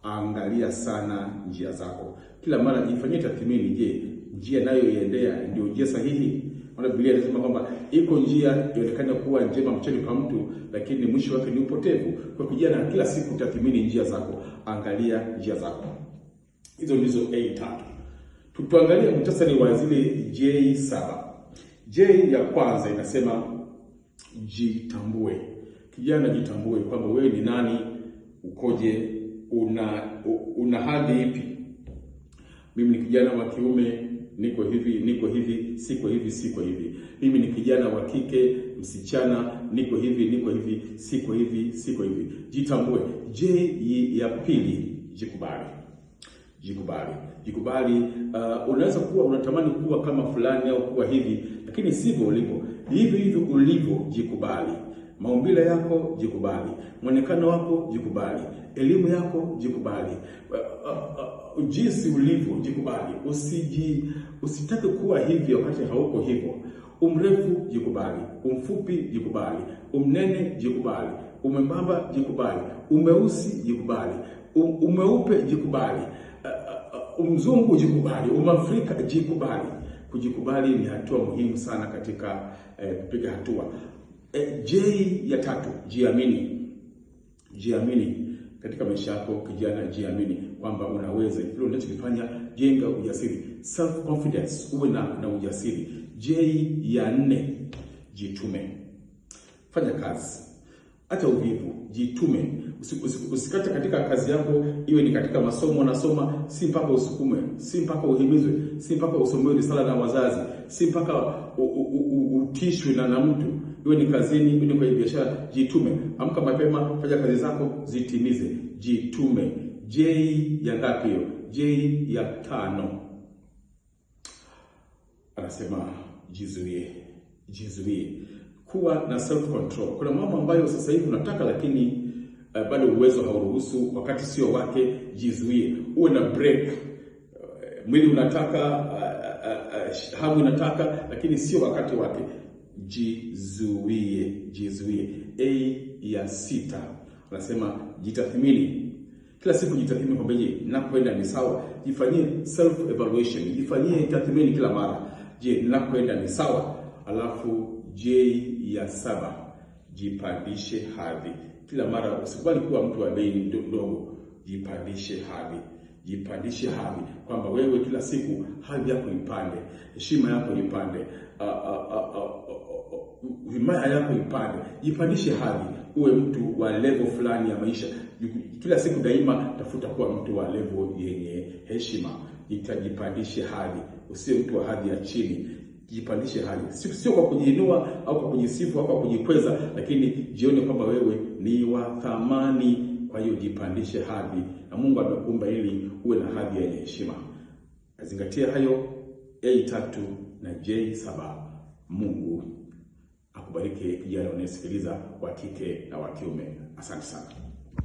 angalia sana njia zako. Kila mara jifanyie tathmini, je, njia nayoiendea ndio njia sahihi? Maana Biblia inasema kwamba iko njia ionekana kuwa njema machoni pa mtu, lakini mwisho wake ni upotevu. Kwa kijana, kila siku tathmini njia zako, angalia njia zako. Hizo ndizo A3. Tuangalie muhtasari wa zile J7. J ya kwanza inasema jitambue. Kijana, jitambue kwamba wewe ni nani, ukoje, una hadhi ipi. Mimi ni kijana wa kiume, niko hivi, siko hivi. Mimi ni kijana wa kike, msichana, niko hivi, siko hivi. Jitambue. J ya pili, jikubali. Unaweza kuwa unatamani kuwa kama fulani au kuwa hivi, lakini sivyo ulivyo. Hivi ulivyo, jikubali. Maumbile yako, jikubali. Mwonekano wako, jikubali. Elimu yako, jikubali. Jinsi ulivyo, jikubali. Usitake kuwa hivi wakati hauko hivyo. Umrefu, jikubali. Umfupi, jikubali. Umnene, jikubali. Umembamba, jikubali. Umeusi, jikubali. Umeupe, jikubali. Umzungu, jikubali. Umafrika, jikubali. Kujikubali ni hatua muhimu sana katika kupiga hatua. J ya tatu, jiamini katika maisha yako. Kijana, jiamini kwamba unaweza kile unachokifanya. Jenga ujasiri, self confidence, uwe na ujasiri. J ya 4, jitume. Fanya kazi, acha uvivu, jitume. Usikate katika kazi yako, iwe ni katika masomo unasoma, si mpaka usukume, si mpaka uhimizwe, si mpaka usomewe risala na wazazi, si mpaka utishwe na mtu. Iwe ni kazini, iwe ni kwa biashara, jitume. Amka mapema, fanya kazi zako, zitimize. Jitume. J ya ngapi hiyo? J ya 5. Anasema jizuie. Kuwa na self control. Kuna mambo ambayo sasa hivi unataka lakini bado uwezo hauruhusu, wakati sio wake. Jizuie. Uwe na break. Mwili unataka, hamu inataka, lakini sio wakati wake. Jizuie. A ya 6. Anasema jitathmini. Kila siku jitathmini kwamba je, ninakwenda ni sawa? Jifanyie self evaluation. Jifanyie tathmini kila mara. Je, ninakwenda ni sawa? Alafu J ya 7, jipandishe hadhi. Kila mara usikubali kuwa mtu wa bei ndogo. Jipandishe hadhi kwamba wewe kila siku hadhi yako ipande, heshima yako ipande, himaya yako ipande. Jipandishe hadhi, uwe mtu wa level fulani ya maisha. Kila siku daima tafuta kuwa mtu wa level yenye heshima. Jipandishe hadhi, usiwe mtu wa hadhi ya chini. Jipandishe hadhi, sio kwa kujiinua au kwa kujisifu au kwa kujikweza, lakini jione kwamba wewe ni wa thamani. Kwa hiyo jipandishe hadhi, na Mungu amekuumba ili uwe na hadhi yenye heshima. Zingatia hayo A3 na J7. Mungu akubariki kijana unayesikiliza, wa kike na wa kiume. Asante sana.